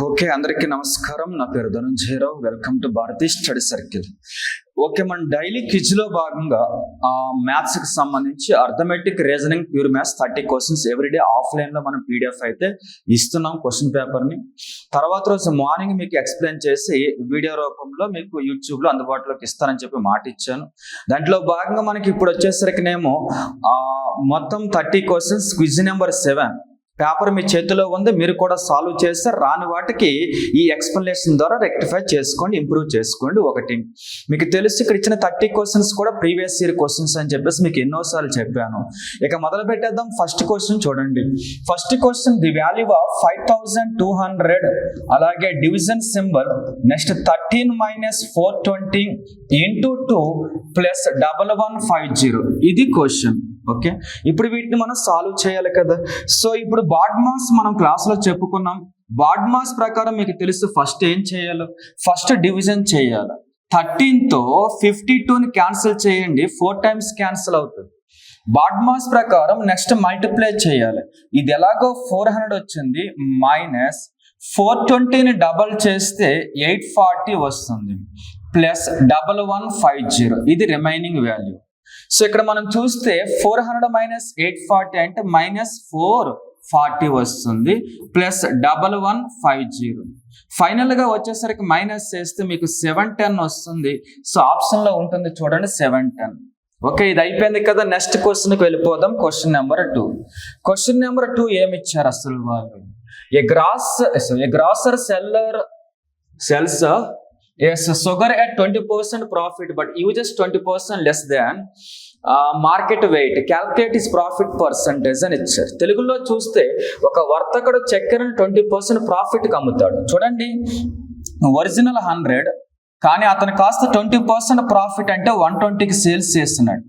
Okay, అందరికీ నమస్కారం. నా పేరు Dhanunjayarao. Welcome to Bharathi study circle. Okay, మన డైలీ క్విజ్లో భాగంగా మ్యాథ్స్కి సంబంధించి arithmetic, reasoning, pure maths 30 questions everyday ఆఫ్లైన్లో మనం పీడిఎఫ్ అయితే ఇస్తున్నాం క్వశ్చన్ పేపర్ని. తర్వాత రోజు మార్నింగ్ మీకు ఎక్స్ప్లెయిన్ చేసి వీడియో రూపంలో మీకు యూట్యూబ్లో అందుబాటులోకి ఇస్తానని చెప్పి మాట ఇచ్చాను. దాంట్లో భాగంగా మనకి ఇప్పుడు వచ్చేసరికినేమో మొత్తం 30 క్వశ్చన్స్, క్విజ్ నెంబర్ 7 పేపర్ మీ చేతిలో ఉంది. మీరు కూడా సాల్వ్ చేస్తే రాని వాటికి ఈ ఎక్స్ప్లెనేషన్ ద్వారా రెక్టిఫై చేసుకోండి, ఇంప్రూవ్ చేసుకోండి. ఒకటి మీకు తెలుసు, ఇక్కడ ఇచ్చిన 30 క్వశ్చన్స్ కూడా ప్రీవియస్ ఇయర్ క్వశ్చన్స్ అని చెప్పేసి మీకు ఎన్నోసార్లు చెప్పాను. ఇక మొదలు పెట్టేద్దాం. ఫస్ట్ క్వశ్చన్ చూడండి. First question, the value of 5200, అలాగే డివిజన్ సింబల్, నెక్స్ట్ 13 - 420 × 2 + 1150. ఇది క్వశ్చన్. ఓకే, ఇప్పుడు వీటిని మనం సాల్వ్ చేయాలి కదా. సో ఇప్పుడు బాడ్మాస్ మనం క్లాస్లో చెప్పుకున్నాం. బాడ్మాస్ ప్రకారం మీకు తెలుసు ఫస్ట్ ఏం చేయాలో, ఫస్ట్ డివిజన్ చేయాలి. 13తో 52ని క్యాన్సిల్ చేయండి, 4 టైమ్స్ క్యాన్సిల్ అవుతుంది. బాడ్మాస్ ప్రకారం నెక్స్ట్ మల్టిప్లై చేయాలి. ఇది ఎలాగో 400 వచ్చింది, మైనస్ 420ని డబల్ చేస్తే 840 వస్తుంది, ప్లస్ 1150. ఇది రిమైనింగ్ వాల్యూ. సో ఇక్కడ మనం చూస్తే 400 - 840 అంటే -440 వస్తుంది, ప్లస్ 1150. ఫైనల్ గా వచ్చేసరికి మైనస్ చేస్తే మీకు 710 వస్తుంది. సో ఆప్షన్ లో ఉంటుంది చూడండి, 710. ఓకే, ఇది అయిపోయింది కదా. నెక్స్ట్ క్వశ్చన్కి వెళ్ళిపోదాం. Question number 2. క్వశ్చన్ నెంబర్ 2 ఏమి ఇచ్చారు అసలు వాళ్ళు? A grocer seller sells sugar at 20% profit but uses 20% less than market weight, calculate is profit percentage అని ఇచ్చారు. తెలుగులో చూస్తే ఒక వర్తకుడు చక్కెరను 20% ప్రాఫిట్కి అమ్ముతాడు. చూడండి, ఒరిజినల్ 100 కానీ అతను కాస్త 20% ప్రాఫిట్ అంటే 120కి సేల్స్ చేస్తున్నాడు.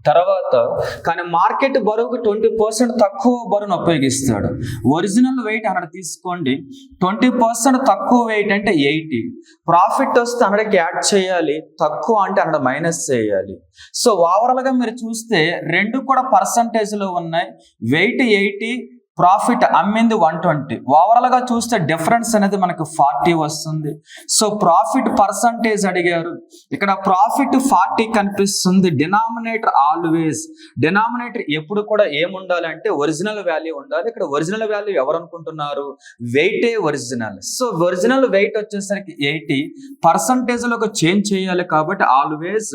తర్వాత కానీ మార్కెట్ బరువుకు 20% తక్కువ బరువును ఉపయోగిస్తాడు. ఒరిజినల్ వెయిట్ 100 తీసుకోండి, 20% తక్కువ వెయిట్ అంటే 80. ప్రాఫిట్ వస్తే 100కి యాడ్ చేయాలి, తక్కువ అంటే 100 మైనస్ చేయాలి. సో ఓవరాల్గా మీరు చూస్తే రెండు కూడా పర్సంటేజ్లో ఉన్నాయి. వెయిట్ 80, ప్రాఫిట్ అమ్మింది 120. ఓవరాల్గా చూస్తే డిఫరెన్స్ అనేది మనకు 40 వస్తుంది. సో ప్రాఫిట్ పర్సంటేజ్ అడిగారు. ఇక్కడ ప్రాఫిట్ 40 కనిపిస్తుంది. డినామినేటర్ ఆల్వేస్, డినామినేటర్ ఎప్పుడు కూడా ఏముండాలి అంటే ఒరిజినల్ వాల్యూ ఉండాలి. ఇక్కడ ఒరిజినల్ వాల్యూ ఎవరు అనుకుంటున్నారు? వెయిటే ఒరిజినల్. సో ఒరిజినల్ వెయిట్ వచ్చేసరికి 80, పర్సంటేజ్లోకి చేంజ్ చేయాలి కాబట్టి ఆల్వేస్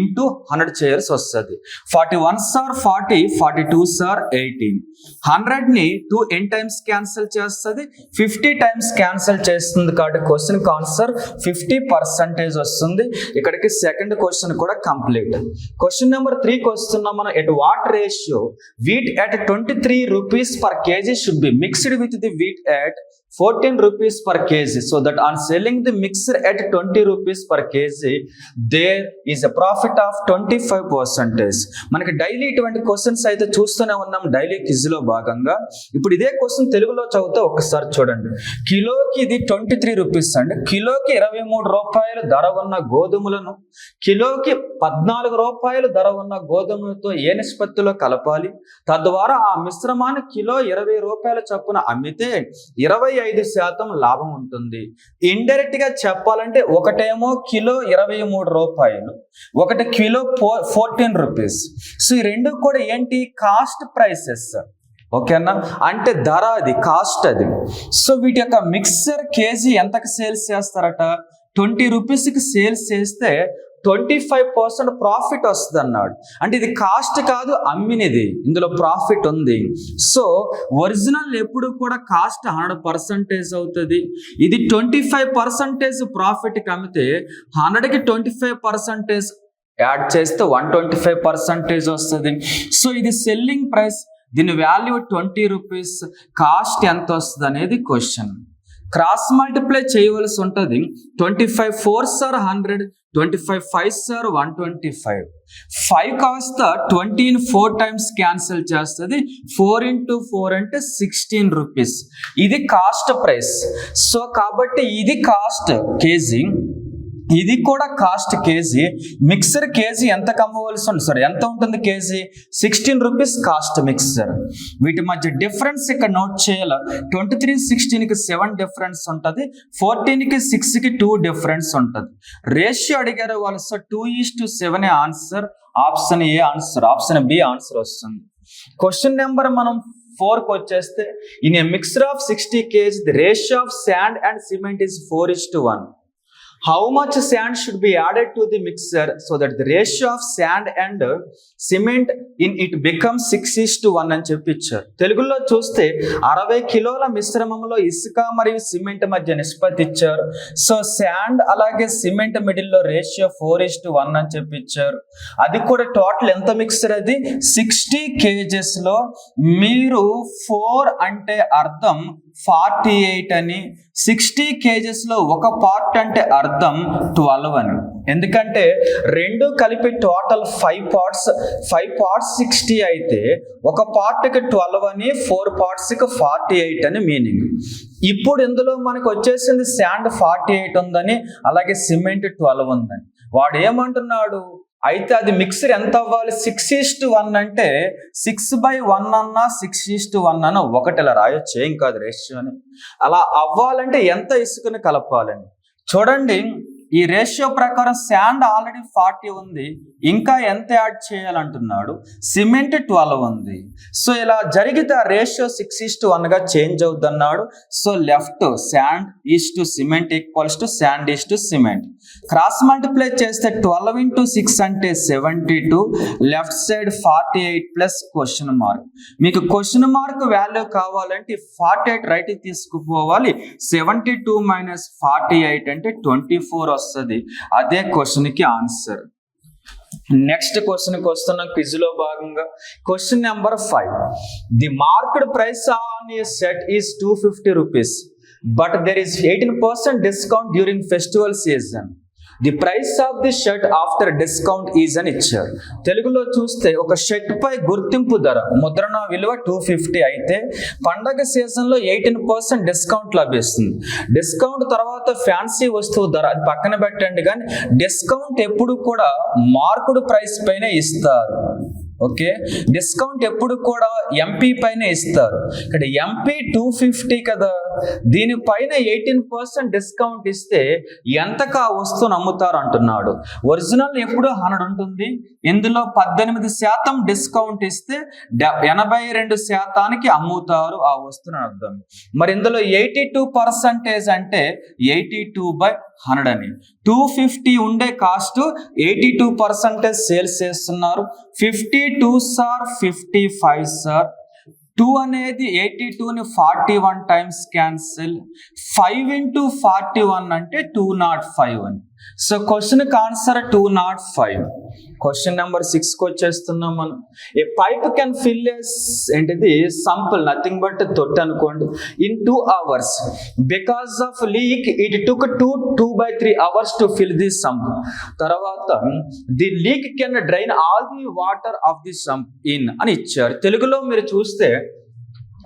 ఇంటూ 100 చేయాల్సి వస్తుంది. 41s are 40, 42s are 80. 100ని 2 n times cancel చేస్తుంది, 50 టైమ్స్ క్యాన్సిల్ చేస్తుంది కాబట్టి క్వశ్చన్ ఆన్సర్ 50% వస్తుంది. ఇక్కడికి సెకండ్ క్వశ్చన్ కూడా కంప్లీట్. క్వశ్చన్ నెంబర్ 3కి వస్తున్నాం మనం. At what ratio wheat at 23 rupees per kg should be mixed with the wheat at 14 rupees per kg, so that on selling the mixture at 20 rupees per kg there is a profit of 25%. మనకి daily ఇటువంటి questions అయితే చూస్తూనే ఉన్నాం daily క్విజ్లో భాగంగా. ఇప్పుడు ఇదే question తెలుగులో చదివితే ఒకసారి చూడండి. కిలోకి ఇది 23 రూపీస్ అండి. కిలోకి 23 రూపాయలు ధర ఉన్న గోధుమలను కిలోకి 14 రూపాయలు ధర ఉన్న గోధుమలతో ఏ నిష్పత్తిలో కలపాలి? తద్వారా ఆ మిశ్రమాన్ని కిలో 20 రూపాయల చొప్పున అమ్మితే 25% లాభం ఉంటుంది. ఇండైరెక్ట్ గా చెప్పాలంటే ఒకటేమో కిలో 23 రూపాయలు, ఒకటి కిలో 14 రూపీస్. సో ఈ రెండు కూడా ఏంటి? Cost prices. ఓకేనా, అంటే ధర, అది కాస్ట్ అది. సో వీటి యొక్క మిక్సర్ కేజీ ఎంతకు సేల్స్ చేస్తారట? 20 రూపీస్కి సేల్స్ చేస్తే 25% ప్రాఫిట్ వస్తుంది అన్నాడు. అంటే ఇది కాస్ట్ కాదు, అమ్మినది, ఇందులో ప్రాఫిట్ ఉంది. సో ఒరిజినల్ ఎప్పుడు కూడా కాస్ట్ 100% అవుతుంది. ఇది 25% ప్రాఫిట్కి అమ్మితే 100కి 25% యాడ్ చేస్తే 125% వస్తుంది. సో ఇది సెల్లింగ్ ప్రైస్, దీని వాల్యూ 20 రూపీస్, కాస్ట్ ఎంత వస్తుంది అనేది క్వశ్చన్. క్రాస్ మల్టిప్లై చేయవలసి ఉంటుంది. 25 4s are 100, 25 5s are 125. 5 కాస్త 20ని 4 టైమ్స్ క్యాన్సిల్ చేస్తుంది. 4 × 4 అంటే 16 రూపీస్. ఇది కాస్ట్ ప్రైస్. సో కాబట్టి ఇది కాస్ట్ కేజీ, ఇది కూడా కాస్ట్ కేజీ. మిక్సర్ కేజీ ఎంత కమ్మవలసి ఉంది, సారీ ఎంత ఉంటుంది కేజీ? 16 rupees cost mixer. వీటి మధ్య డిఫరెన్స్ ఇక్కడ నోట్ చేయాల. 23-16కి 7 డిఫరెన్స్ ఉంటుంది, 14కి 6కి 2 డిఫరెన్స్ ఉంటుంది. రేషియో అడిగారు వాళ్ళు, so 2:7 answer. Option A answer, option B answer వస్తుంది. క్వశ్చన్ నెంబర్ మనం 4కి వచ్చేస్తే, in a mixture of 60 kg the ratio of sand and cement is 4:1. How much sand should be added to the mixer so that the ratio of sand and cement in it becomes 6:1 అని చెప్పి ఇచ్చారు. తెలుగులో చూస్తే 60 కిలోల మిశ్రమంలో ఇసుక మరియు cement మధ్య నిష్పత్తి ఇచ్చారు. సో శాండ్ అలాగే సిమెంట్ మిడిల్లో రేషియో 4:1 అని చెప్పి ఇచ్చారు. అది కూడా టోటల్ ఎంత మిక్సర్? అది 60 kgs లో మీరు 4 అంటే అర్థం 48 అని, 60 kgs లో ఒక పార్ట్ అంటే అర్థం 12 అని. ఎందుకంటే రెండు కలిపి టోటల్ 5 పార్ట్స్ 60 అయితే ఒక పార్ట్కి 12 అని, 4 పార్ట్స్కి 48 అని మీనింగ్. ఇప్పుడు ఇందులో మనకు వచ్చేసింది శాండ్ 48 ఉందని, అలాగే సిమెంట్ 12 ఉందని. వాడు ఏమంటున్నాడు, అయితే అది మిక్సర్ ఎంత అవ్వాలి? 6:1 అంటే 6/1 అన్నా 6:1 అన్నా ఒకటి ఇలా రాయొచ్చు, ఏం కాదు రేషియోని. అలా అవ్వాలంటే ఎంత ఇసుకని కలపాలని చూడండి. ఈ రేషియో ప్రకారం శాండ్ ఆల్రెడీ 40 ఉంది, ఇంకా ఎంత యాడ్ చేయాలంటున్నాడు? సిమెంట్ 12 ఉంది. సో ఇలా జరిగితే ఆ రేషియో 6:1గా చేంజ్ అవుద్ది అన్నాడు. So left sand is to cement equals to sand is to cement. Cross multiply చేస్తే 12 into 6 అంటే 72, left side 48 plus question mark. మీకు క్వశ్చన్ మార్క్ వాల్యూ కావాలంటే 48 రైట్ తీసుకుపోవాలి, 72 - 48 అంటే 24 వస్తుంది. అదే క్వశ్చన్ కి ఆన్సర్. నెక్స్ట్ క్వశ్చన్ కి వస్తున్న క్విజ్ లో భాగంగా question number 5. The market price on a set is 250 rupees but there is 18% discount during festival season. The price of the shirt after discount is అని ఇచ్చారు. తెలుగులో చూస్తే ఒక షర్ట్ పై గుర్తింపు ధర ముద్రణ విలువ 250 అయితే పండగ సీజన్ లో 18% డిస్కౌంట్ లభిస్తుంది. డిస్కౌంట్ తర్వాత ఫ్యాన్సీ వస్తువు ధర అది పక్కన పెట్టండి, కానీ డిస్కౌంట్ ఎప్పుడు కూడా మార్కుడు ప్రైస్ పైన ఇస్తారు. ఓకే, డిస్కౌంట్ ఎప్పుడు కూడా ఎంపీ పైన ఇస్తారు. ఇక్కడ ఎంపీ 250 కదా, దీనిపైన 18% డిస్కౌంట్ ఇస్తే ఎంతకు ఆ వస్తువును అమ్ముతారు అంటున్నాడు. ఒరిజినల్ ఎప్పుడు 100 ఉంటుంది, ఇందులో 18% డిస్కౌంట్ ఇస్తే 82% అమ్ముతారు ఆ వస్తువుని అర్థం. మరి ఇందులో 82% అంటే 82/100 అని. 250 ఉండే కాస్ట్ 82% సేల్స్ చేస్తున్నారు. 52 సార్ 55 సార్. 2 అనేది 82ని 41 టైమ్స్ క్యాన్సిల్. 5 into 41 అంటే 205 అని. సో క్వశ్చన్ కి ఆన్సర్ 205. క్వశ్చన్ నెంబర్ 6కి వచ్చేస్తున్నాం మనం. ఏ పైప్ కెన్ ఫిల్ ఏంటిది సంపుల్ నథింగ్ బట్ తొట్టి అనుకోండి in 2 hours. Because of leak it took 2/3 hours to fill this sump. తర్వాత the leak can drain all the water of the sump in అని ఇచ్చారు. తెలుగులో మీరు చూస్తే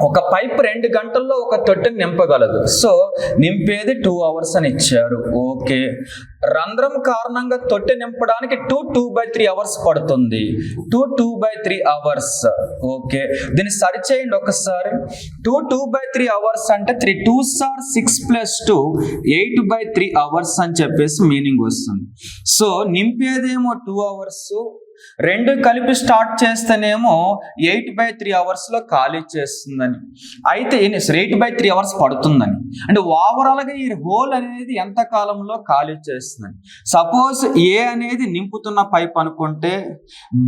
ఒక పైప్ 2 గంటల్లో ఒక తొట్టెని నింపగలదు. సో నింపేది 2 hours అని ఇచ్చారు. ఓకే, రంధ్రం కారణంగా తొట్టె నింపడానికి 2/3 hours పడుతుంది. 2/3 hours. ఓకే, దీన్ని సరి చేయండి ఒకసారి. 2/3 hours అంటే 3 2s are 6 + 2 8/3 hours అని చెప్పేసి మీనింగ్ వస్తుంది. సో నింపేదేమో 2 hours, రెండు కలిపి స్టార్ట్ చేస్తేనేమో 8/3 hours లో ఖాళీ చేస్తుందని. అయితే 8/3 hours పడుతుందని అంటే ఓవరాల్ గా ఈ హోల్ అనేది ఎంత కాలంలో ఖాళీ చేస్తుందని. సపోజ్ ఏ అనేది నింపుతున్న పైప్ అనుకుంటే,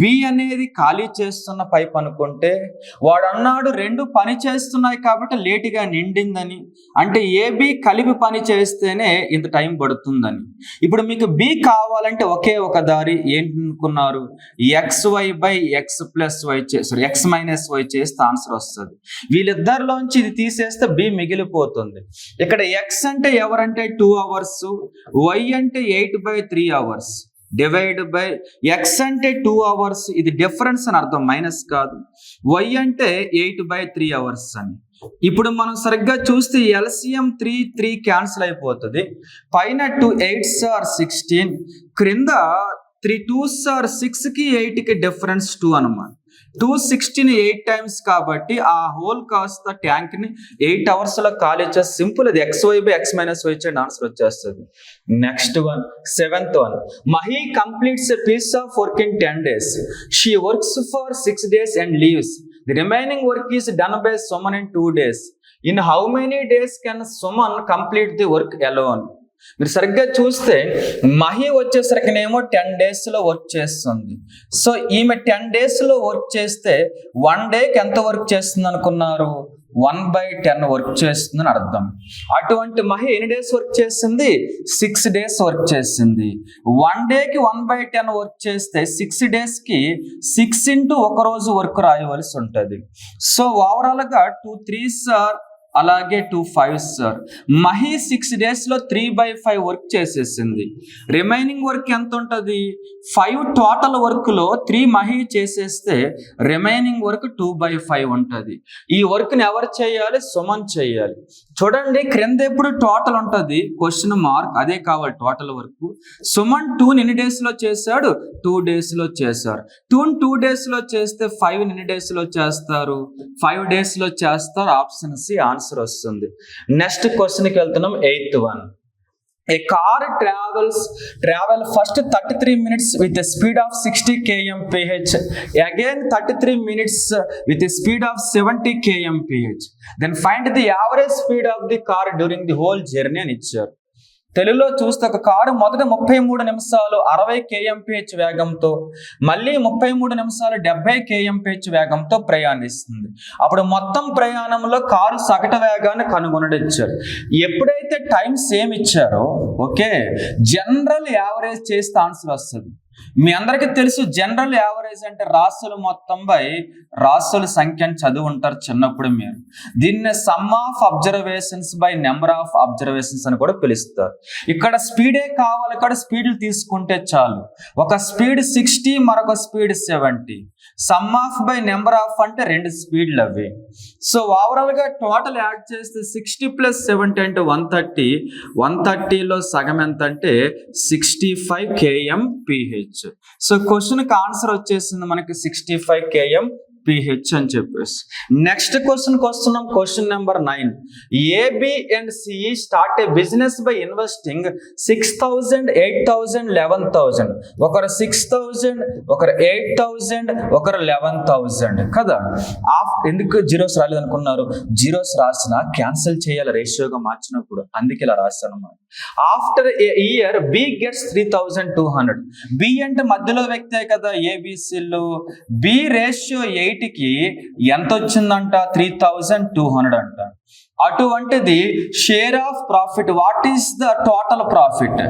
బి అనేది ఖాళీ చేస్తున్న పైప్ అనుకుంటే, వాడు అన్నాడు రెండు పని చేస్తున్నాయి కాబట్టి లేటుగా నిండిందని. అంటే ఏబి కలిపి పని చేస్తేనే ఇంత టైం పడుతుందని. ఇప్పుడు మీకు బి కావాలంటే ఒకే ఒక దారి ఏంటనుకున్నారు, xy/x + y x - y చేస్తే ఆన్సర్ వస్తుంది. వీళ్ళిద్దరిలోంచి ఇది తీసేస్తే బి మిగిలిపోతుంది. ఇక్కడ x అంటే ఎవరంటే 2 hours, y అంటే 8/3 hours. డివైడ్ బై ఎక్స్ అంటే 2 అవర్స్, ఇది డిఫరెన్స్ అని అర్థం, మైనస్ కాదు. వై అంటే 8/3 అవర్స్ అని. ఇప్పుడు మనం సరిగ్గా చూస్తే ఎల్సిఎం 3 క్యాన్సిల్ అయిపోతుంది. పైన 2 8s are 16, క్రింద 3 2s are 6కి 8కి డిఫరెన్స్ 2 అనమాట. 216 8 టైమ్స్ కాబట్టి ఆ హోల్ కాస్త ట్యాంక్ ని 8 అవర్స్ లో ఖాళీ చేసి సింపుల్ అది x/x-y చేయండి, ఆన్సర్ వచ్చేస్తుంది. Next one, 7th one. Mahi completes a piece of work in 10 days. She works for 6 days and leaves. The remaining work is done by Suman in 2 days. In how many days can Suman complete the work alone? మీరు సరిగ్గా చూస్తే Mahi వచ్చేసరికినేమో 10 days లో work చేస్తుంది. So ఈమె 10 days లో work చేస్తే 1 dayకి ఎంత work చేస్తుంది అనుకున్నారు? 1/10 వర్క్ చేస్తుందని అర్థం. అటువంటి మహి ఎన్ని డేస్ వర్క్ చేసింది? 6 days వర్క్ చేసింది. 1 dayకి 1/10 వర్క్ చేస్తే 6 daysకి 6 into ఒక రోజు వర్క్ రాయవలసి ఉంటుంది. సో ఓవరాల్ గా 2 3s are అలాగే 2 5s are. మహి 6 days లో 3/5 వర్క్ చేసేసింది. రిమైనింగ్ వర్క్ ఎంత ఉంటుంది? 5 టోటల్ వర్క్ లో 3 మహి చేసేస్తే రిమైనింగ్ వర్క్ 2/5 ఉంటుంది. ఈ వర్క్ ని ఎవరు చేయాలి? సుమన్ చేయాలి. చూడండి క్రింద ఎప్పుడు టోటల్ ఉంటుంది, క్వశ్చన్ మార్క్, అదే కావాలి టోటల్ వర్క్. సుమన్ 2 ఎన్ని డేస్ లో చేశాడు? 2 days లో చేశారు. 2 days లో చేస్తే 5 ఎన్ని డేస్ లో చేస్తారు? 5 days లో చేస్తారు. ఆప్షన్ సి ఆన్సర్ వస్తుంది. నెక్స్ట్ క్వశ్చన్ కి వెళ్తున్నాం, 8th one. A car travel first 33 minutes with a speed of 60 km/h, again 33 minutes with a speed of 70 km/h. Then find the average speed of the car during the whole journey అని ఇచ్చారు. తెలుగులో చూస్తే ఒక car మొదట 33 నిమిషాలు 60 km/h వేగంతో, మళ్ళీ 33 నిమిషాలు 70 km/h వేగంతో ప్రయాణిస్తుంది. అప్పుడు మొత్తం ప్రయాణంలో కారు సగటు వేగాన్ని కనుగొనడం ఇచ్చారు. ఎప్పుడైతే టైం సేమ్ ఇచ్చారో ఓకే, జనరల్ యావరేజ్ చేస్తే ఆన్సర్ వస్తుంది. మీ అందరికీ తెలుసు జనరల్ యావరేజ్ అంటే రాసులు మొత్తం బై రాసుల సంఖ్యను చదువు ఉంటారు చిన్నప్పుడు మీరు. దీన్ని some of observations by number of observations అని కూడా పిలుస్తారు. ఇక్కడ స్పీడే కావాలి, ఇక్కడ స్పీడ్లు తీసుకుంటే చాలు. ఒక స్పీడ్ 60, మరొక speed 70. Some of by number of అంటే 2 స్పీడ్లు అవి. సో ఓవరాల్ గా టోటల్ యాడ్ చేస్తే 60 + 70 అంటే 130. 130లో సగం ఎంత అంటే 65 km/h. సో క్వశ్చన్ కి ఆన్సర్ వచ్చేసింది మనకి 65 km/h అని చెప్పేసి. నెక్స్ట్ క్వశ్చన్ కి వస్తున్నాం, question number 9. AB and CE start A business by investing 6,000, 8,000, 11,000. ఒకరు 6,000, ఒకరు 8,000, ఒకరు 11,000 కదా. ఎందుకు జీరోస్ రాలేదు అనుకున్నారు? జీరోస్ రాసిన క్యాన్సిల్ చేయాలి రేషియోగా మార్చినప్పుడు, అందుకే ఇలా రాశాను అన్నమాట. ఆఫ్టర్ ఏ ఇయర్ B gets 3,200. B అంటే మధ్యలో వ్యక్తే కదా ABCలు. B రేషియో 8కి ఎంత వచ్చిందంట? 3,200 అంట. అటువంటిది share of profit, what is the total profit?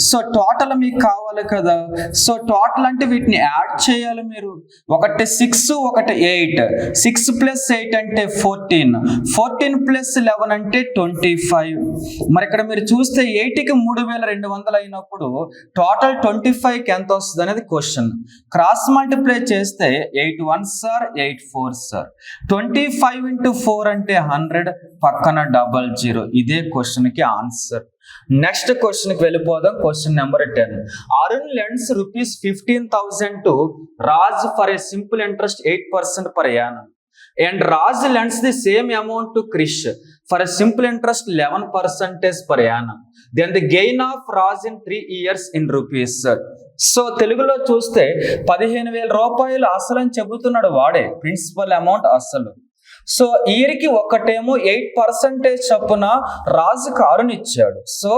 So total మీకు కావాలి కదా. సో టోటల్ అంటే వీటిని యాడ్ చేయాలి మీరు. ఒకటి 6, ఒకటి 8. 6 + 8 అంటే 14. 14 + 11 అంటే 25. మరి ఇక్కడ మీరు చూస్తే 8కి 3,200 అయినప్పుడు టోటల్ 25కి ఎంత వస్తుంది అనేది క్వశ్చన్. క్రాస్ మల్టిప్లై చేస్తే 8 1s are 8 4s are. 25 × 4 అంటే 100, పక్కన 00. ఇదే క్వశ్చన్ కి ఆన్సర్. నెక్స్ట్ క్వశ్చన్ కి వెళ్ళిపోదాం. Question number 10. Arun lends ₹15,000 to Raj for a simple interest 8% per annum, and Raj lends the same amount to Krish for a simple interest 11% per annum. Then the gain of Raj in 3 years in rupees. So తెలుగులో చూస్తే 15,000 రూపాయలు అసలు అని చెబుతున్నాడు వాడే, principal amount అసలు. So ఇయర్కి ఒకటేమో 8% చొప్పున రాజుకి అరుణ్ ఇచ్చాడు. సో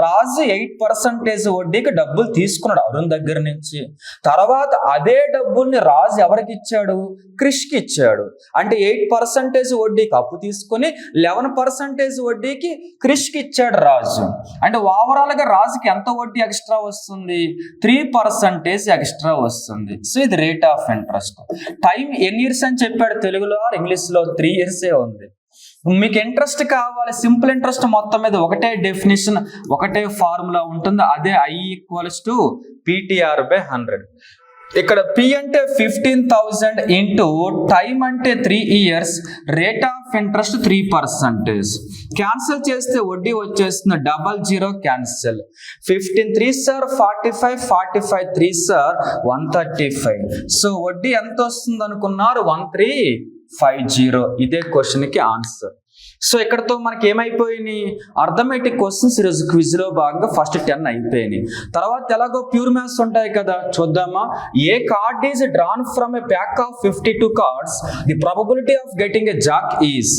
రాజు 8% వడ్డీకి డబ్బులు తీసుకున్నాడు అరుణ్ దగ్గర నుంచి. తర్వాత అదే డబ్బుల్ని రాజు ఎవరికి ఇచ్చాడు? క్రిష్కి ఇచ్చాడు. అంటే 8% వడ్డీకి అప్పు తీసుకుని 11% వడ్డీకి క్రిష్కి ఇచ్చాడు రాజు. అంటే ఓవరాల్ గా రాజుకి ఎంత వడ్డీ ఎక్స్ట్రా వస్తుంది? 3% ఎక్స్ట్రా వస్తుంది. సో ఇది రేట్ ఆఫ్ ఇంట్రెస్ట్. టైం ఎన్ని ఇయర్స్ అని చెప్పాడు తెలుగులో, ఇంగ్లీష్ లో 3 years ఉంది. మీకు ఇంట్రెస్ట్ కావాలి, సింపుల్ ఇంట్రెస్ట్ మొత్తం మీద ఒకటే డెఫినేషన్, ఒకటే ఫార్ములా ఉంటుంది, అదే I = PTR/100. ఇక్కడ P అంటే 15,000 ఇంటూ టైం అంటే 3 years, rate of interest 3%. Cancel చేస్తే వడ్డీ వచ్చేస్తుంది 00 cancel. 15 3s are 45, 45 3s are 135. So వడ్డీ ఎంత వస్తుంది అనుకున్నారు? 1350. ఇదే క్వశ్చన్ కి ఆన్సర్. సో ఇక్కడతో మనకి ఏమైపోయినాయి? అర్థమెటిక్ క్వశ్చన్స్ ఈరోజు క్విజ్ లో భాగంగా ఫస్ట్ 10 అయిపోయినాయి. తర్వాత ఎలాగో ప్యూర్ మ్యాథ్స్ ఉంటాయి కదా, చూద్దామా? A card is drawn from a pack of 52 cards, the probability of getting a jack is.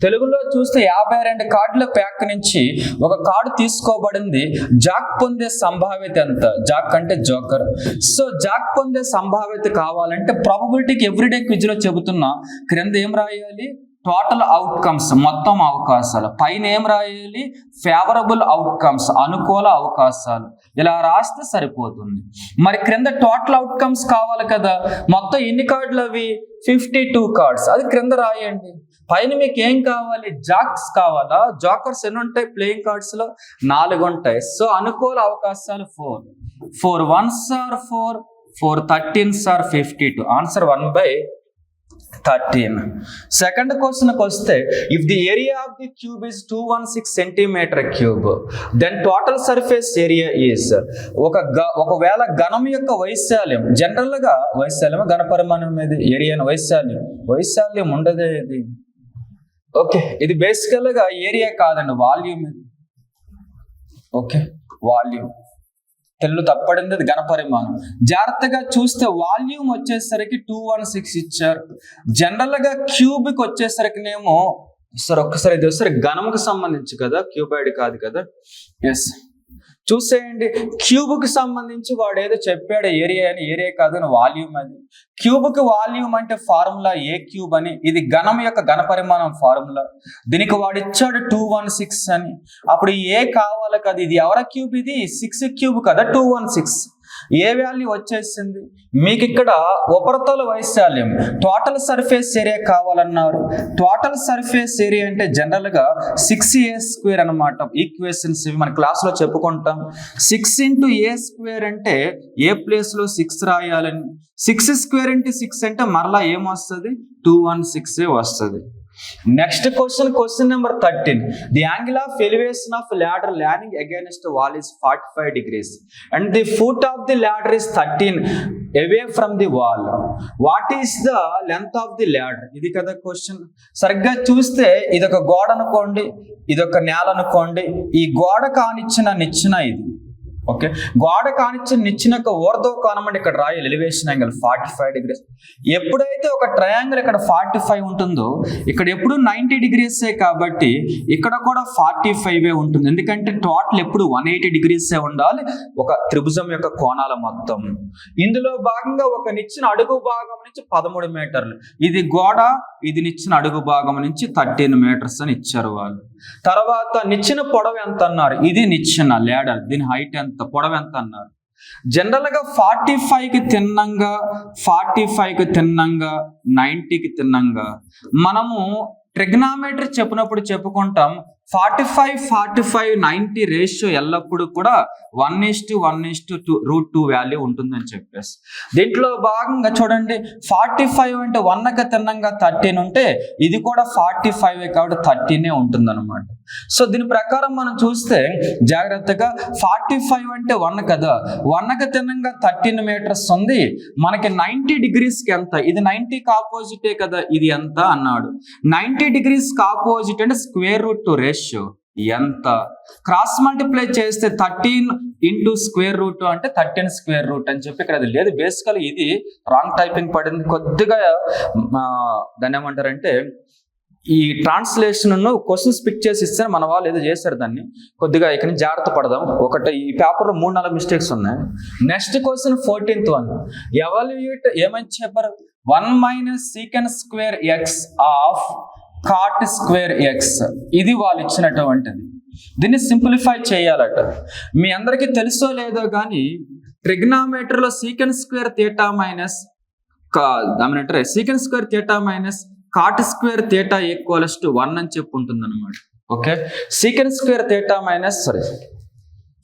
తెలుగులో చూస్తే 52 కార్డుల ప్యాక్ నుంచి ఒక కార్డు తీసుకోబడింది, జాక్ పొందే సంభావ్యత ఎంత? జాక్ అంటే జోకర్. సో జాక్ పొందే సంభావ్యత కావాలంటే ప్రాబబిలిటీకి ఎవ్రీడే క్విజ్ లో చెబుతున్నా, క్రింద ఏం రాయాలి? టోటల్ అవుట్కమ్స్, మొత్తం అవకాశాలు. పైన ఏం రాయాలి? ఫేవరబుల్ అవుట్కమ్స్, అనుకూల అవకాశాలు. ఇలా రాస్తే సరిపోతుంది. మరి క్రింద టోటల్ అవుట్కమ్స్ కావాలి కదా, మొత్తం ఎన్ని కార్డులు అవి? 52 cards. అది క్రింద రాయండి. పైన మీకు ఏం కావాలి? జాక్స్ కావాలా? జోకర్స్ ఎన్ని ఉంటాయి ప్లేయింగ్ కార్డ్స్ లో? 4 ఉంటాయి. సో అనుకూల అవకాశాలు 4. 4 1s are 4, 4 13s are 52. Answer 1/13. Second క్వశ్చన్కి వస్తే, if the area of the cube is 216 cm3, then total surface area is. ఒకవేళ ఘనం యొక్క వైశాల్యం, జనరల్ గా వైశాల్యం ఘనపరిమాణం మీద ఏరియా వైశాల్యం ఉండదే ఇది. ఓకే, ఇది బేసికల్ గా ఏరియా కాదండి, వాల్యూమ్ ఇది. Okay, volume. తెలుగు తప్పడింది, అది ఘనపరిమాణం. జాగ్రత్తగా చూస్తే వాల్యూమ్ వచ్చేసరికి 216 ఇచ్చారు. జనరల్ గా క్యూబిక్ వచ్చేసరికినేమో, సార్ ఒక్కసారి ఇది వస్తారు ఘనముకు సంబంధించి కదా, క్యూబాయిడ్ కాదు కదా. ఎస్, చూసేయండి. క్యూబ్కి సంబంధించి వాడు ఏదో చెప్పాడు ఏరియా అని, ఏరియా కాదని వాల్యూమ్. అది క్యూబ్కి వాల్యూమ్ అంటే ఫార్ములా A³ అని. ఇది ఘనం యొక్క ఘనపరిమాణం ఫార్ములా. దీనికి వాడు ఇచ్చాడు 216 అని. అప్పుడు ఏ కావాలి కదా, ఇది ఎవరి క్యూబ్? ఇది 6³ కదా, 216. ఏ వాల్యూ వచ్చేసింది మీకు? ఇక్కడ ఉపరితల వైశాల్యం, టోటల్ సర్ఫేస్ ఏరియా కావాలన్నారు. టోటల్ సర్ఫేస్ ఏరియా అంటే జనరల్ గా 6a² అనమాట. ఈక్వేషన్స్ ఇవి మన క్లాస్ లో చెప్పుకుంటాం. 6 × a² అంటే ఏ ప్లేస్ లో 6 రాయాలని. 6² × 6 అంటే మరలా ఏమొస్తుంది? 216 వస్తుంది. Next question number 13. The angle of elevation of ladder landing against the wall is 45 degrees and the foot of the ladder is 13 away from the wall. What is the length of the ladder? ఇది కదా question. సరిగ్గా చూస్తే ఇదొక గోడ అనుకోండి, ఇదొక నేల అనుకోండి. ఈ గోడ కానిచ్చిన నిచ్చిన ఇది. ఓకే, గోడ కానిచ్చిన నిచ్చిన ఊర్ధ్వ కోణం అంటే ఇక్కడ రాయాలి ఎలివేషన్ యాంగిల్ 45 degrees. ఎప్పుడైతే ఒక ట్రయాంగిల్ ఇక్కడ 45 ఉంటుందో, ఇక్కడ ఎప్పుడు 90 degrees కాబట్టి ఇక్కడ కూడా 45 ఉంటుంది. ఎందుకంటే టోటల్ ఎప్పుడు 180 degrees ఉండాలి ఒక త్రిభుజం యొక్క కోణాల మొత్తం. ఇందులో భాగంగా ఒక నిచ్చిన అడుగు భాగం నుంచి 13 మీటర్లు. ఇది గోడ, ఇది నిచ్చిన అడుగు భాగం నుంచి 13 meters అని ఇచ్చారు వాళ్ళు. తర్వాత నిచ్చిన పొడవు ఎంత అన్నారు? ఇది నిచ్చిన ladder, దీని హైట్ ఎంత, పొడవు ఎంత అన్నారు? జనరల్ గా 45కి తిన్నంగా, 45కి తిన్నంగా, 90కి తిన్నంగా. మనము ట్రిగ్నామెట్రీ చెప్పినప్పుడు చెప్పుకుంటాం 45-45-90 రేషియో ఎల్లప్పుడూ కూడా 1:1:2 వాల్యూ ఉంటుందని చెప్పేసి. దీంట్లో భాగంగా చూడండి, 45 అంటే 1కి తిన్నంగా 13 ఉంటే ఇది కూడా 45 కాబట్టి 13 ఉంటుంది అనమాట. సో దీని ప్రకారం మనం చూస్తే జాగ్రత్తగా 45 అంటే 1 కదా, 1కి తిన్నంగా 13 meters ఉంది. మనకి 90 degreesకి ఎంత? ఇది 90కి ఆపోజిటే కదా, ఇది ఎంత అన్నాడు. 90 degreesకి ఆపోజిట్ అంటే √2 రేషియో ఎంత? క్రాస్ మల్టిప్లై చేస్తే 13 × √2 అంటే 13 అని చెప్పి ఇక్కడ అది లేదు. బేసికల్ ఇది రాంగ్ టైపింగ్ పడింది కొద్దిగా. దాన్ని ఏమంటారంటే ఈ ట్రాన్స్లేషన్ క్వశ్చన్స్ పిక్ చేసి ఇస్తే మన వాళ్ళు ఏదో చేశారు, దాన్ని కొద్దిగా ఇక్కడ జాగ్రత్త పడదాం. ఒకటి ఈ పేపర్లో 3-4 మిస్టేక్స్ ఉన్నాయి. Next question 14th one. Evaluate ఏమని చెప్పారు? 1 - sec² x of cot² x. ఇది వాళ్ళు ఇచ్చినటువంటిది. దీన్ని సింప్లిఫై చేయాలట. మీ అందరికీ తెలుసో లేదో కానీ ట్రిగ్నామెట్రీలో sec² θ minus sec² θ minus cot square theta equals to 1 అని చెప్పి ఉంటుంది అనమాట. Okay, secant square theta minus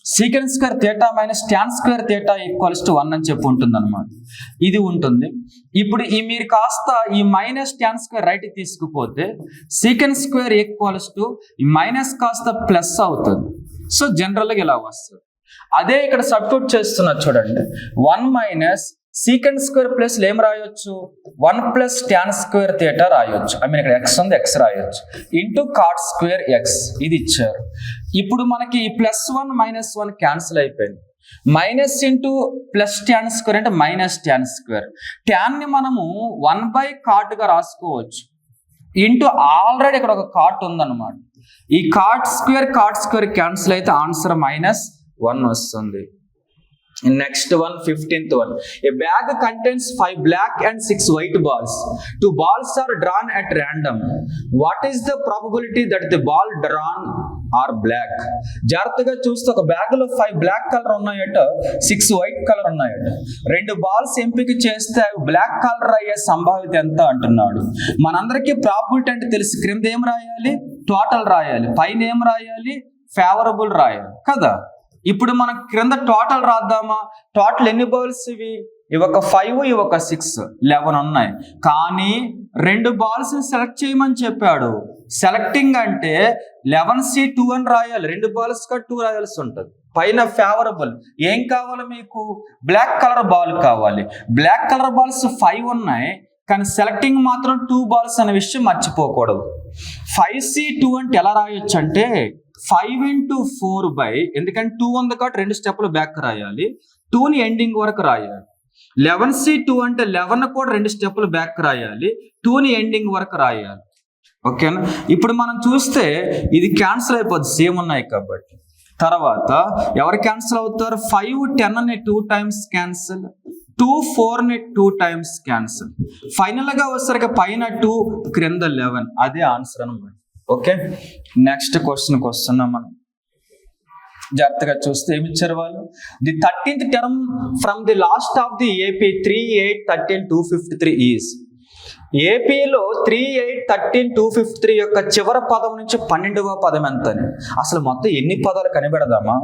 secant square theta minus tan square theta equals to 1 అని చెప్పి ఉంటుంది అనమాట. ఇది ఉంటుంది. ఇప్పుడు ఈ మీరు కాస్త ఈ మైనస్ ట్యాన్ స్క్వేర్ రైట్ తీసుకుపోతే సీకెంట్ స్క్వేర్ ఈక్వల్స్ టు ఈ మైనస్ కాస్త ప్లస్ అవుతుంది. సో జనరల్గా ఇలా వస్తుంది. అదే ఇక్కడ సబ్స్టిట్యూట్ చేస్తున్నా చూడండి, 1 మైనస్ సీకెంట్ స్క్వేర్ ప్లస్ ఏం రాయొచ్చు, 1 ప్లస్ ట్యాన్ స్క్వేర్ థీటా రాయొచ్చు. ఐ మీన్ ఇక్కడ ఎక్స్ ఉంది, ఎక్స్ రాయొచ్చు, ఇంటూ కాట్ స్క్వేర్ ఎక్స్ ఇది ఇచ్చారు. ఇప్పుడు మనకి +1 -1 క్యాన్సిల్ అయిపోయింది. Minus into plus tan square అంటే మైనస్ ట్యాన్ స్క్వేర్. ట్యాన్ ని మనము 1/cot గా రాసుకోవచ్చు, ఇంటూ ఆల్రెడీ ఇక్కడ ఒక కాట్ ఉందన్నమాట. ఈ కాట్ స్క్వేర్ క్యాన్సిల్ అయితే ఆన్సర్ -1 వస్తుంది. Next one, 15th one. A bag contains 5 black and 6 white balls. 2 balls are drawn at random. What is the probability that the ball drawn are black? జాగ్రత్తగా చూస్తే ఒక bag లో 5 black colour ఉన్నాయట, 6 white colour ఉన్నాయట. 2 balls ఎంపిక చేస్తే అవి black colour అయ్యే సంభావ్యత ఎంత అంటున్నాడు. మనందరికీ ప్రాబిలిటీ అంటే తెలిసి క్రింద ఏం రాయాలి, టోటల్ రాయాలి, పైన ఏం రాయాలి, ఫేవరబుల్ రాయాలి కదా. ఇప్పుడు మనం క్రింద టోటల్ రాద్దామా. టోటల్ ఎన్ని బాల్స్ ఇవి ఒక 5 ఇవి ఒక 6 11 ఉన్నాయి. కానీ 2 బాల్స్ సెలెక్ట్ చేయమని చెప్పాడు. సెలెక్టింగ్ అంటే 11C2 అని రాయాలి, 2 బాల్స్ గా 2 రాయాల్సి ఉంటుంది. పైన ఫేవరబుల్ ఏం కావాలి మీకు, బ్లాక్ కలర్ బాల్ కావాలి. బ్లాక్ కలర్ బాల్స్ 5 ఉన్నాయి, కానీ సెలెక్టింగ్ మాత్రం 2 బాల్స్ అనే విషయం మర్చిపోకూడదు. 5C2 అంటే ఎలా రాయొచ్చు అంటే 5 × 4 ఎందుకంటే 2 ఉంది కాబట్టి 2 స్టెప్లు బ్యాక్ రాయాలి, 2ని ఎండింగ్ వరకు రాయాలి. 11C2 అంటే 11 కూడా 2 స్టెప్లు బ్యాక్ రాయాలి, 2ని ఎండింగ్ వరకు రాయాలి. ఓకేనా. ఇప్పుడు మనం చూస్తే ఇది క్యాన్సిల్ అయిపోద్ది, సేమ్ ఉన్నాయి కాబట్టి. తర్వాత ఎవరు క్యాన్సిల్ అవుతారు, 5 10ని 2 times cancel, 2 4ని 2 times cancel. Final గా వచ్చేసరికి పైన 2 క్రింద 11, అదే ఆన్సర్ అనమాట. ఓకే, నెక్స్ట్ క్వశ్చన్కి వస్తున్నాం మనం. జాగ్రత్తగా చూస్తే ఏమి ఇచ్చారు వాళ్ళు, the 13th term from the last of the AP 3 8 13 253 is. ఏపీలో 3 8 13 253 యొక్క చివరి పదం నుంచి 12వ పదం ఎంత అని. అసలు మొత్తం ఎన్ని పదాలు కనిపెడదామా.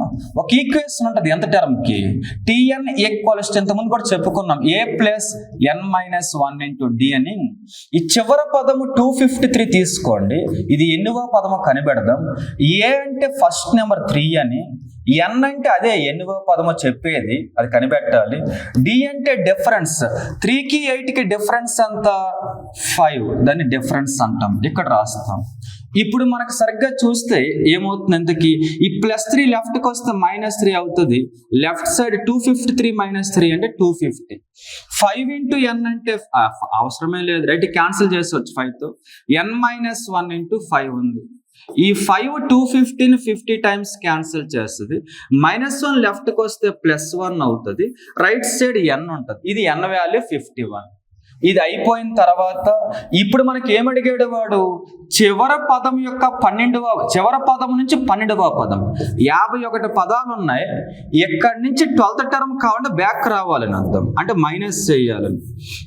ఒక ఈక్వేషన్ ఉంటుంది ఎంత టర్మ్కి, TN ఈక్వల్స్ ఇంతకుముందు కూడా చెప్పుకున్నాం, A + n - 1 × D అని. ఈ చివరి పదము 253 తీసుకోండి, ఇది ఎన్నివ పదమో కనిపెడదాం. A అంటే ఫస్ట్ నెంబర్ 3 అని, n అంటే అదే ఎన్నివ పదమో చెప్పేది, అది కనిపెట్టాలి. D అంటే డిఫరెన్స్, 3కి 8కి డిఫరెన్స్ ఎంత 5, దాన్ని డిఫరెన్స్ అంటాం, ఇక్కడ రాస్తాం. ఇప్పుడు మనకు సరిగ్గా చూస్తే ఏమవుతుంది, ఎంతకి ఈ +3 లెఫ్ట్కి వస్తే -3 అవుతుంది. లెఫ్ట్ సైడ్ 253 - 3 అంటే 250. 5 × n అంటే అవసరమే లేదు, రైట్, క్యాన్సిల్ చేసవచ్చు 5తో. n - 1 × 5 ఉంది. ఈ 5 250ని 50 టైమ్స్ క్యాన్సిల్ చేస్తుంది. -1 లెఫ్ట్కి వస్తే +1 అవుతుంది. రైట్ సైడ్ n ఉంటుంది. ఇది n వాల్యూ 51. ఇది అయిపోయిన తర్వాత ఇప్పుడు మనకి ఏమడిగాడు వాడు, చివరి పదం యొక్క 12వ చివరి పదం నుంచి 12వ పదం 51 పదాలు ఉన్నాయి. ఎక్కడి నుంచి 12th టర్మ్ కావాలంటే బ్యాక్ రావాలని అర్థం, అంటే మైనస్ చేయాలని.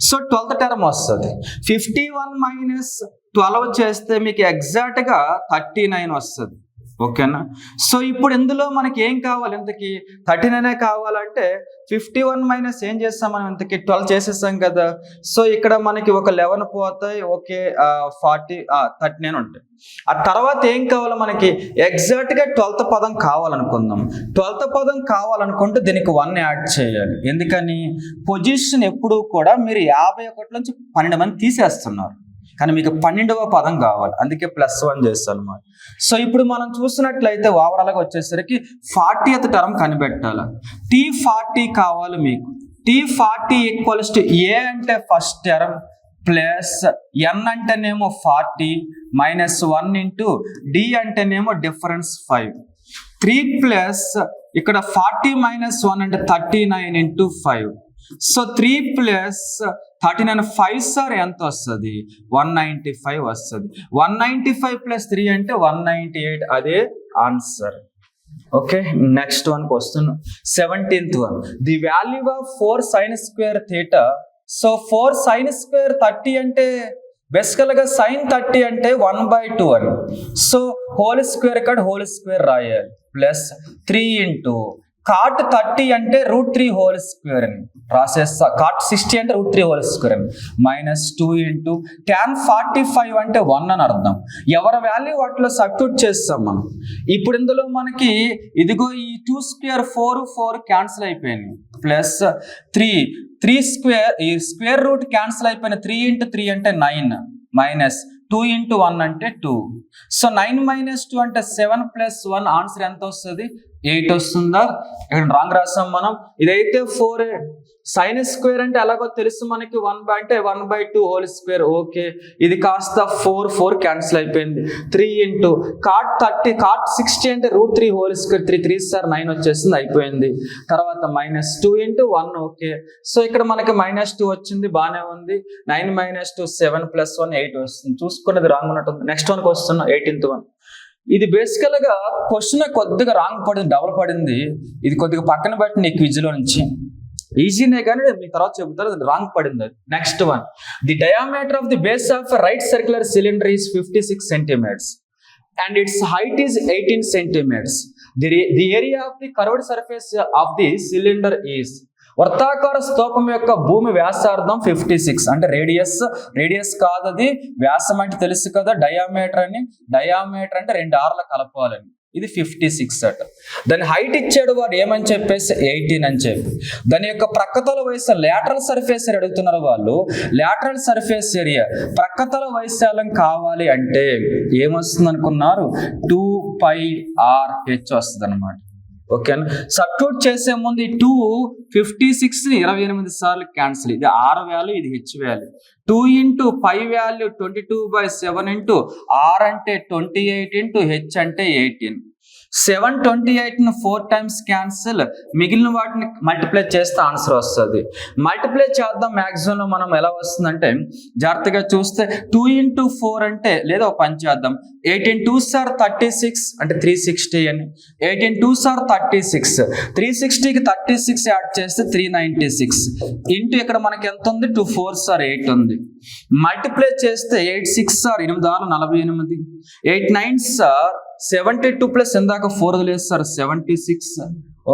సో 12th టర్మ్ వస్తుంది. 51 - 12 చేస్తే మీకు ఎగ్జాక్ట్గా 39 వస్తుంది. ఓకేనా. సో ఇప్పుడు ఇందులో మనకి ఏం కావాలి, ఇంతకి 39 కావాలంటే 51 - ఏం చేస్తాం మనం, ఇంతకి 12 చేసేసాం కదా. సో ఇక్కడ మనకి ఒక 11 పోతాయి, ఓకే 40 39 ఉంటాయి. ఆ తర్వాత ఏం కావాలి మనకి, ఎగ్జాక్ట్గా 12th పదం కావాలనుకుందాం. 12th పదం కావాలనుకుంటే దీనికి 1 యాడ్ చేయాలి. ఎందుకని, పొజిషన్ ఎప్పుడు కూడా మీరు 51 నుంచి 12 మంది తీసేస్తున్నారు, కానీ మీకు 12వ పదం కావాలి, అందుకే +1 చేస్తాను అనమాట. సో ఇప్పుడు మనం చూసినట్లయితే ఓవరాల్గా వచ్చేసరికి 40th టర్మ్ కనిపెట్టాలి. T40 కావాలి మీకు. T40 = A అంటే ఫస్ట్ టర్మ్ ప్లస్ n అంటేనేమో 40 -1 × D అంటేనేమో డిఫరెన్స్ 5. 3 ప్లస్ ఇక్కడ 40 - 1 అంటే 39 × 5. సో 3 + 39 5 సార్ ఎంత వస్తుంది, 195 వస్తుంది. 195 + 3 అంటే 198, అదే ఆన్సర్. ఓకే, నెక్స్ట్ వన్కి వస్తున్నాం. 17th one, the value of 4 sin² θ. So 4 sin² 30 అంటే బేసికల్గా sin 30 అంటే 1/2 అని. సో హోల్ స్క్వేర్ కాడ హోల్ స్క్వేర్ రాయాలి ప్లస్ 3 ఇంటూ cot 30 అంటే √3 హోల్ స్క్వేర్ అని రాసేస్తా. cot 60 అంటే √3 హోల్ స్క్వేర్ అని మైనస్ 2 ఇంటూ tan 45 అంటే 1 అని అర్థం. ఎవరి వాల్యూ వాటిలో సబ్స్టిట్యూట్ చేస్తాం మనం. ఇప్పుడు ఇందులో మనకి ఇదిగో ఈ 2 స్క్వేర్ 4 క్యాన్సిల్ అయిపోయింది ప్లస్ 3 స్క్వేర్ ఈ స్క్వేర్ రూట్ క్యాన్సిల్ అయిపోయిన 3 ఇంటూ 3 అంటే 9 మైనస్ 2 ఇంటూ 1 అంటే 2. సో 9 మైనస్ 2 అంటే 7 ప్లస్ 1 ఆన్సర్ ఎంత వస్తుంది? 8 వస్తుందా? ఇక్కడ రాంగ్ రాసాం మనం. ఇదైతే 4 sin స్క్వేర్ అంటే ఎలాగో తెలుసు మనకి 1/2 హోల్ స్క్వేర్. ఓకే, ఇది కాస్త 4 క్యాన్సిల్ అయిపోయింది. 3 ఇంటూ cot 60 అంటే √3 హోల్ స్క్వేర్ 3 సార్ 9 వచ్చేసింది, అయిపోయింది. తర్వాత మైనస్ 2 ఇంటూ 1. ఓకే, సో ఇక్కడ మనకి -2 వచ్చింది, బాగానే ఉంది. 9 మైనస్ 2 7 ప్లస్ 1 8 వస్తుంది. చూసుకున్నది రాంగ్ ఉన్నట్టుంది. నెక్స్ట్ వన్కి వస్తున్నా 8 ఇంటూ 1. ఇది బేసికల్ గా క్వశ్చన్ కొద్దిగా రాంగ్ పడింది, డబుల్ పడింది. ఇది కొద్దిగా పక్కన పెట్టిన ఈ క్విజ్ లో నుంచి ఈజీనే కానీ మీ తర్వాత చెబుతారు రాంగ్ పడింది. Next one, the diameter of the base of right circular cylinder is 56 centimeters and its height is 18 centimeters. The area of the curved surface of the cylinder is. వృత్తాకార స్తూపం యొక్క భూమి వ్యాసార్థం 56 అంటే రేడియస్ కాదు, అది వ్యాసం అంటే తెలుసు కదా, డయామీటర్ అంటే 2 ఆర్ల కలపాలని. ఇది 56 అట. దాని హైట్ ఇచ్చాడు వాడు ఏమని చెప్పేసి 18 అని చెప్పి. దాని యొక్క ప్రక్కతల వయసు లాటరల్ సర్ఫేస్ ఏరియా అడుగుతున్నారు వాళ్ళు. లాటరల్ సర్ఫేస్ ఏరియా ప్రక్కతల వైశాల్యం కావాలి అంటే ఏమొస్తుంది అనుకున్నారు? 2πRh వస్తుంది అనమాట. ఓకేనా? సబ్స్టిట్యూట్ చేసే ముందు ఈ 256 28 సార్లు క్యాన్సిల్. ఇది R వాల్యూ, ఇది H value. 2 into π value 22/7 into R అంటే 28 ఇంటూ H అంటే 18. 728ను 4 టైమ్స్ క్యాన్సిల్, మిగిలిన వాటిని మల్టిప్లై చేస్తే ఆన్సర్ వస్తుంది. మల్టిప్లై చేద్దాం. మ్యాక్సిమం లో మనం ఎలా వస్తుందంటే జాగ్రత్తగా చూస్తే 2 ఇంటూ 4 అంటే లేదా ఒక పని చేద్దాం. 18 2 సార్ 36 అంటే 360 అని. 18 2 సార్ 36, 360కి 36 యాడ్ చేస్తే 396 ఇంటూ ఇక్కడ మనకి ఎంత ఉంది? 2 4 సార్ 8 ఉంది. మల్టిప్లై చేస్తే 8 6 సార్ 8 6 48, 8 9 సార్ 72 ప్లస్ ఇందాక 4 వదిలేస్తారు 76.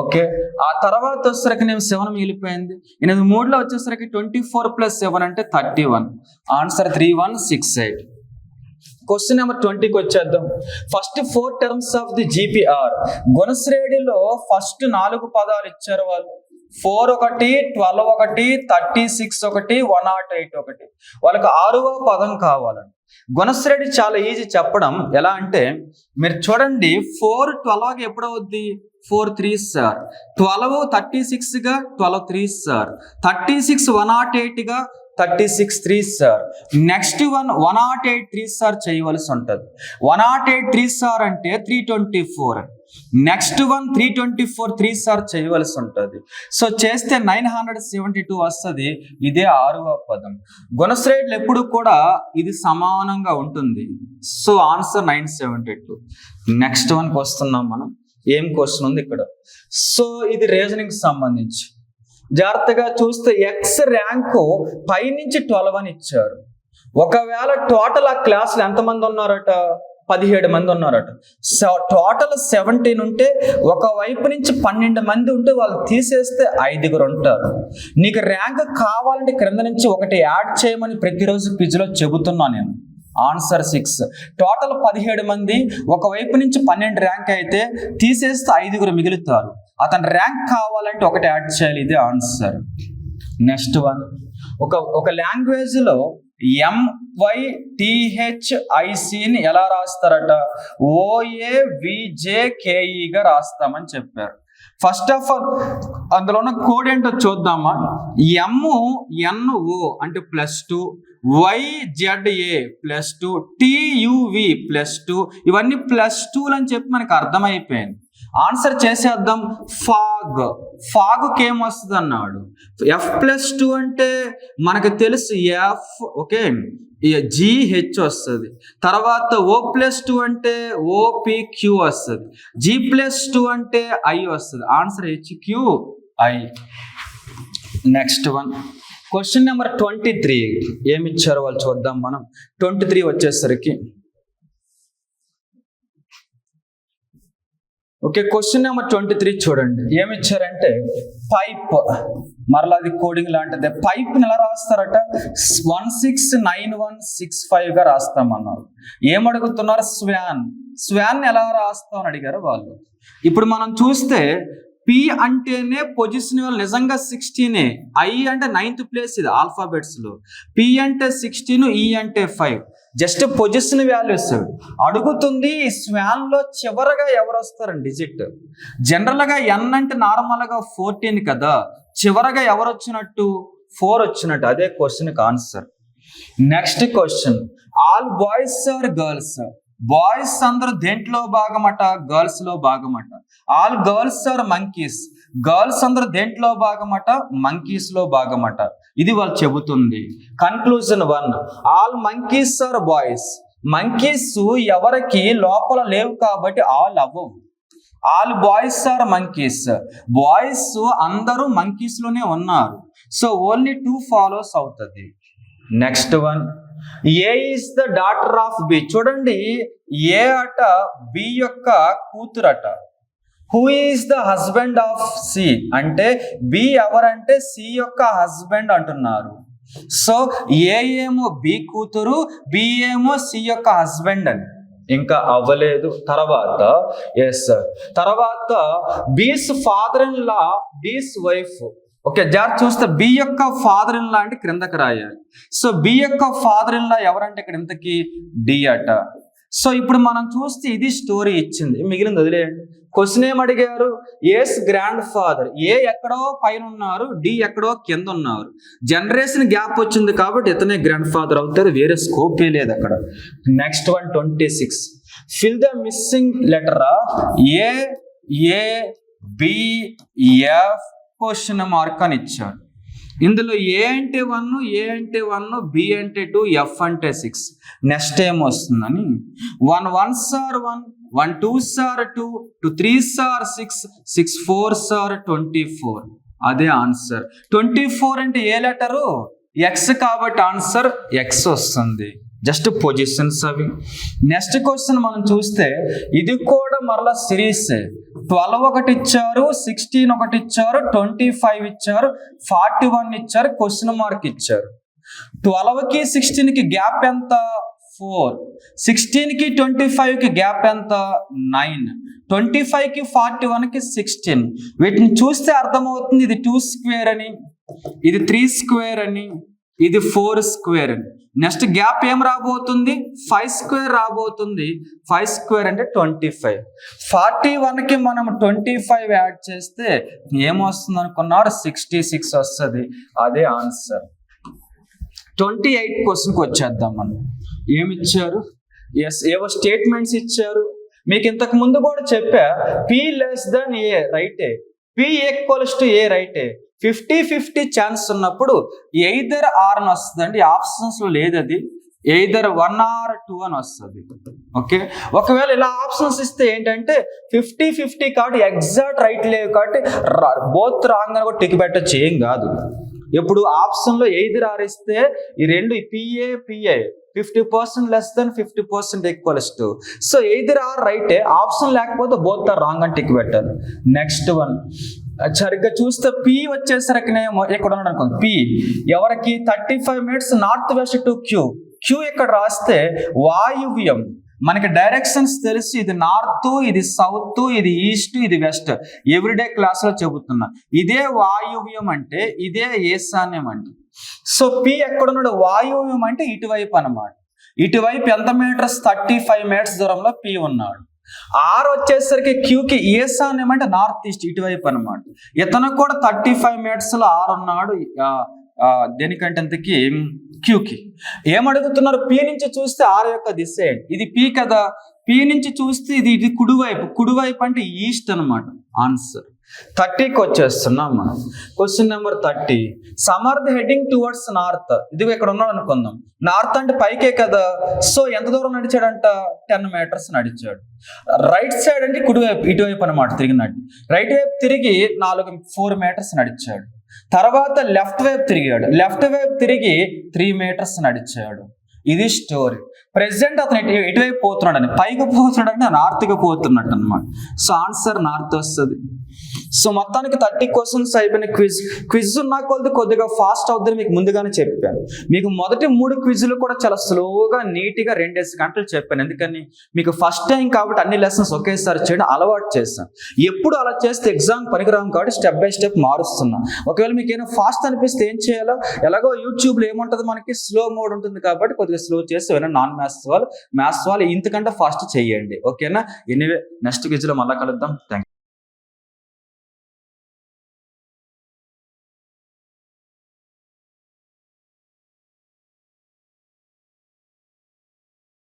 ఓకే, ఆ తర్వాత వచ్చేసరికి నేను 7 మిగిలిపోయింది. 8 3లో వచ్చేసరికి 24 ప్లస్ 7 అంటే 31. ఆన్సర్ 3168. క్వశ్చన్ నెంబర్ 20కి వచ్చేద్దాం. First 4 terms of the GPR. గుణశ్రేణిలో ఫస్ట్ 4 పదాలు ఇచ్చారు వాళ్ళు. 4 1, 12 1, 36 1, 108 1. వాళ్ళకి 6వ పదం కావాలండి. గుణశ్రేణి చాలా ఈజీ చెప్పడం. ఎలా అంటే మీరు చూడండి, 4 12 ఎప్పుడవుద్ది? 4 3 సార్, 12 36 గా 12 3 సార్, 36 108 గా 36 3 సార్. నెక్స్ట్ 108 3 సార్ చేయవలసి ఉంటుంది. 108 3 సార్ అంటే 324. నెక్స్ట్ 324 3 సార్ చేయవలసి ఉంటుంది. సో చేస్తే 972 వస్తుంది. ఇదే 6వ పదం. గుణశ్రేణులు ఎప్పుడు కూడా ఇది సమానంగా ఉంటుంది. So answer 972. నెక్స్ట్ వన్కి వస్తున్నాం మనం. ఏం క్వశ్చన్ ఉంది ఇక్కడ? సో ఇది రీజనింగ్ సంబంధించి జాగ్రత్తగా చూస్తే ఎక్స్ ర్యాంకు పైనుంచి 12 అని ఇచ్చారు. ఒకవేళ టోటల్ ఆ క్లాసులు ఎంతమంది ఉన్నారట? 17 మంది ఉన్నారట. టోటల్ 17 ఉంటే ఒకవైపు నుంచి 12 మంది ఉంటే వాళ్ళు తీసేస్తే 5 ఉంటారు. నీకు ర్యాంక్ కావాలంటే క్రింద నుంచి ఒకటి యాడ్ చేయమని ప్రతిరోజు క్విజ్లో చెబుతున్నా నేను. ఆన్సర్ 6. టోటల్ 17 మంది, ఒకవైపు నుంచి 12 ర్యాంక్ అయితే తీసేస్తే 5 మిగులుతారు. అతని ర్యాంక్ కావాలంటే ఒకటి యాడ్ చేయాలి. ఇదే ఆన్సర్. నెక్స్ట్ వన్, ఒక లాంగ్వేజ్ లో MYTHICని ఎలా రాస్తారట? OAVJKEగా రాస్తామని చెప్పారు. ఫస్ట్ ఆఫ్ ఆల్ అందులో ఉన్న కోడ్ ఏంటో చూద్దామా. MNO అంటే +2, YZA +2, TUV +2, ఇవన్నీ +2 అని చెప్పి మనకు అర్థమైపోయింది. ఆన్సర్ చేసేద్దాం. ఫాగ్కి ఏమొస్తుంది అన్నాడు? F+2 అంటే మనకు తెలుసు F. ఓకే, GH వస్తుంది. తర్వాత O+2 అంటే OPQ వస్తుంది. G+2 అంటే I వస్తుంది. Answer HQI. Next one, question number 23 ఏమి ఇచ్చారో వాళ్ళు చూద్దాం మనం. 23 వచ్చేసరికి ఓకే, క్వశ్చన్ నెంబర్ 23 చూడండి. ఏమి ఇచ్చారంటే పైప్, మరలా అది కోడింగ్ లాంటిదే. పైప్ ఎలా రాస్తారట? 169165 గా రాస్తామన్నారు. ఏమడుగుతున్నారు? స్వాన్ ఎలా రాస్తామని అడిగారు వాళ్ళు. ఇప్పుడు మనం చూస్తే పి అంటేనే పొజిషన్ నిజంగా 16, ఐ అంటే 9th ప్లేస్ ఇది ఆల్ఫాబెట్స్ లో. పి అంటే 16, ఈ అంటే 5, జస్ట్ పొజిషన్ వాల్యూస్ అడుగుతుంది. ఈ స్వాన్ లో చివరగా ఎవరు వస్తారండి? డిజిట్. జనరల్ గా ఎన్ అంటే నార్మల్ గా 14 కదా, చివరగా ఎవరు వచ్చినట్టు? 4 వచ్చినట్టు. అదే question answer. Next question, all boys are girls. Boys అందరూ దేంట్లో భాగమట? గర్ల్స్ లో భాగమట. All girls are monkeys. Girls అందరూ దేంట్లో భాగమట? మంకీస్ లో భాగమట. ఇది వాళ్ళు చెబుతుంది. Conclusion 1, all monkeys are boys. Monkeys ఎవరికి లోపల లేవు కాబట్టి ఆల్ అవ్వవు. All boys are monkeys. Boys అందరూ మంకీస్ లోనే ఉన్నారు. సో ఓన్లీ 2 ఫాలోస్ అవుతుంది. Next one, A is the daughter of B. చూడండి, ఏ అట బి యొక్క కూతురట. Who is the husband of C అంటే బి ఎవరంటే సి యొక్క హస్బెండ్ అంటున్నారు. సో ఏ ఏమో బి కూతురు, బి ఏమో సి యొక్క హస్బెండ్ అని. ఇంకా అవ్వలేదు. తర్వాత తర్వాత B's father in law, D's wife. Okay, జాగ్రత్త చూస్తే బి యొక్క ఫాదర్ ఇన్ లా అంటే క్రిందకి రాయాలి. సో బి యొక్క ఫాదర్ ఇన్ లా ఎవరంటే ఇక్కడ ఇంతకి డి అట. సో ఇప్పుడు మనం చూస్తే ఇది స్టోరీ ఇచ్చింది, మిగిలింది వదిలేయండి. క్వశ్చన్ ఏం అడిగారు? Yes grand father. ఏ ఎక్కడో పైన ఉన్నారు, డి ఎక్కడో కింద ఉన్నారు. జనరేషన్ గ్యాప్ వచ్చింది కాబట్టి ఇతనే గ్రాండ్ ఫాదర్ అవుతారు, వేరే స్కోపే లేదు అక్కడ. Next one 26, fill the missing letter A B F question mark అని ఇచ్చారు. ఇందులో ఏ అంటే 1, ఏ అంటే 1, బి అంటే 2, ఎఫ్ అంటే 6. నెక్స్ట్ ఏం వస్తుందని 1 1s are 1, 1 2s are 2, 2 3s are 6, 6 4s are 24. అదే ఆన్సర్. 24 అంటే ఏ లెటరు? ఎక్స్ కాబట్టి ఆన్సర్ ఎక్స్ వస్తుంది. జస్ట్ పొజిషన్స్ అవి. నెక్స్ట్ క్వశ్చన్ మనం చూస్తే ఇది కూడా మరలా సిరీస్. 12 ఒకటి ఇచ్చారు, 16 ఒకటి ఇచ్చారు, 25 ఇచ్చారు, 41 ఇచ్చారు, క్వశ్చన్ మార్క్ ఇచ్చారు. 12కి 16కి గ్యాప్ ఎంత? 4. 16కి 25కి గ్యాప్ ఎంత? 9. 25కి 41కి 16. వీటిని చూస్తే అర్థమవుతుంది ఇది 2 స్క్వేర్ అని, ఇది 3 స్క్వేర్ అని, ఇది 4 స్క్వేర్ అని. నెక్స్ట్ గ్యాప్ ఏం రాబోతుంది? 5 స్క్వేర్ రాబోతుంది. 5 స్క్వేర్ అంటే 25. 41కి మనం 25 యాడ్ చేస్తే ఏమొస్తుంది అనుకున్నారు? 66 వస్తుంది. అదే ఆన్సర్. 28 క్వశ్చన్కి వచ్చేద్దాం మనం. ఏమిచ్చారు? ఏవో స్టేట్మెంట్స్ ఇచ్చారు. మీకు ఇంతకు ముందు కూడా చెప్పా, పి లెస్ దెన్ ఏ రైటే, పి ఈక్వల్స్ టు ఏ రైటే. 50-50 ఛాన్స్ ఉన్నప్పుడు ఎయిదర్ ఆర్ అని వస్తుందండి. ఆప్షన్స్ లో లేదు, అది ఎయిదర్ 1 or 2 అని వస్తుంది. ఓకే, ఒకవేళ ఇలా ఆప్షన్స్ ఇస్తే ఏంటంటే 50-50 కాబట్టి ఎగ్జాక్ట్ రైట్ లేవు కాబట్టి బోత్ రాంగ్ అని కూడా టిక్ పెట్టచ్చు, ఏం కాదు. ఇప్పుడు ఆప్షన్ లో ఎయిదర్ ఆర్ ఇస్తే ఈ రెండు PA 50% less than 50% equals to. So either are రైటే, ఆప్షన్ లేకపోతే బోత్ ఆర్ రాంగ్ అని టిక్ పెట్టాలి. నెక్స్ట్ వన్ సరిగ్గా చూస్తే పి వచ్చేసరికినేమో ఇక్కడ ఉన్నాడు అనుకోండి. పి ఎవరికి 35 minutes north west to Q. Q ఇక్కడ రాస్తే వాయువ్యం. మనకి డైరెక్షన్స్ తెలిసి ఇది నార్త్, ఇది సౌత్, ఇది ఈస్ట్, ఇది వెస్ట్. ఎవ్రీడే క్లాస్ లో చెబుతున్నా. ఇదే వాయువ్యం అంటే ఇదే ఈశాన్యం అంటే. సో పి ఎక్కడున్నాడు? వాయువ్యం అంటే ఇటువైపు అన్నమాట. ఇటువైపు ఎంత మీటర్స్? 35 minutes దూరంలో పి ఉన్నాడు. ఆర్ వచ్చేసరికి క్యూకి ఈశాన్యం అంటే నార్త్ ఈస్ట్, ఇటువైపు అనమాట. ఇతను కూడా 35 minutes లో ఆర్ ఉన్నాడు. దేనికంటే అంతకి క్యూకి. ఏమడుగుతున్నారు? పి నుంచి చూస్తే ఆర్ యొక్క దిశ ఏంటి? ఇది పి కదా. పి నుంచి చూస్తే ఇది కుడివైపు. కుడివైపు అంటే ఈస్ట్ అనమాట. ఆన్సర్ 30కి వచ్చేస్తున్నాం మనం. Question number 30, Samarth heading towards north. ఇది ఇక్కడ ఉన్నాడు అనుకుందాం. నార్త్ అంటే పైకే కదా. సో ఎంత దూరం నడిచాడంట? 10 meters నడిచాడు. రైట్ సైడ్ అంటే కుడివైపు, ఇటువైపు అనమాట తిరిగినట్టు. రైట్ వైపు తిరిగి 4 meters నడిచాడు. తర్వాత లెఫ్ట్ వైపు తిరిగాడు, లెఫ్ట్ వైపు తిరిగి 3 meters నడిచాడు. ఇది స్టోరీ. ప్రెసెంట్ అతను ఎటువైపు పోతున్నాడని, పైకి పోతున్నాడని నార్త్కి పోతున్నట్టు అనమాట. సో ఆన్సర్ నార్త్ వస్తుంది. సో మొత్తానికి 30 questions అయిపోయిన క్విజ్ ఉన్న కొద్ది కొద్దిగా ఫాస్ట్ అవుతుంది మీకు ముందుగానే చెప్పాను. మీకు మొదటి 3 క్విజ్లు కూడా చాలా స్లోగా నీట్గా 2 గంటలు చెప్పాను. ఎందుకని మీకు ఫస్ట్ టైం కాబట్టి అన్ని లెసన్స్ ఒకేసారి చేయడం అలవాటు చేస్తాను. ఎప్పుడు అలా చేస్తే ఎగ్జామ్ పనికిరాము కాబట్టి స్టెప్ బై స్టెప్ మారుస్తున్నా. ఒకవేళ మీకు ఏమైనా ఫాస్ట్ అనిపిస్తే ఏం చేయాలో, ఎలాగో యూట్యూబ్లో ఏముంటుంది మనకి స్లో మోడ్ ఉంటుంది కాబట్టి కొద్దిగా స్లో చేసి ఏమైనా నాన్ మ్యాథ్స్ వాళ్ళు ఇంతకంటే ఫాస్ట్ చేయండి. ఓకేనా? ఎనీవే నెక్స్ట్ క్విజ్లో మళ్ళీ కలుద్దాం. Thank you.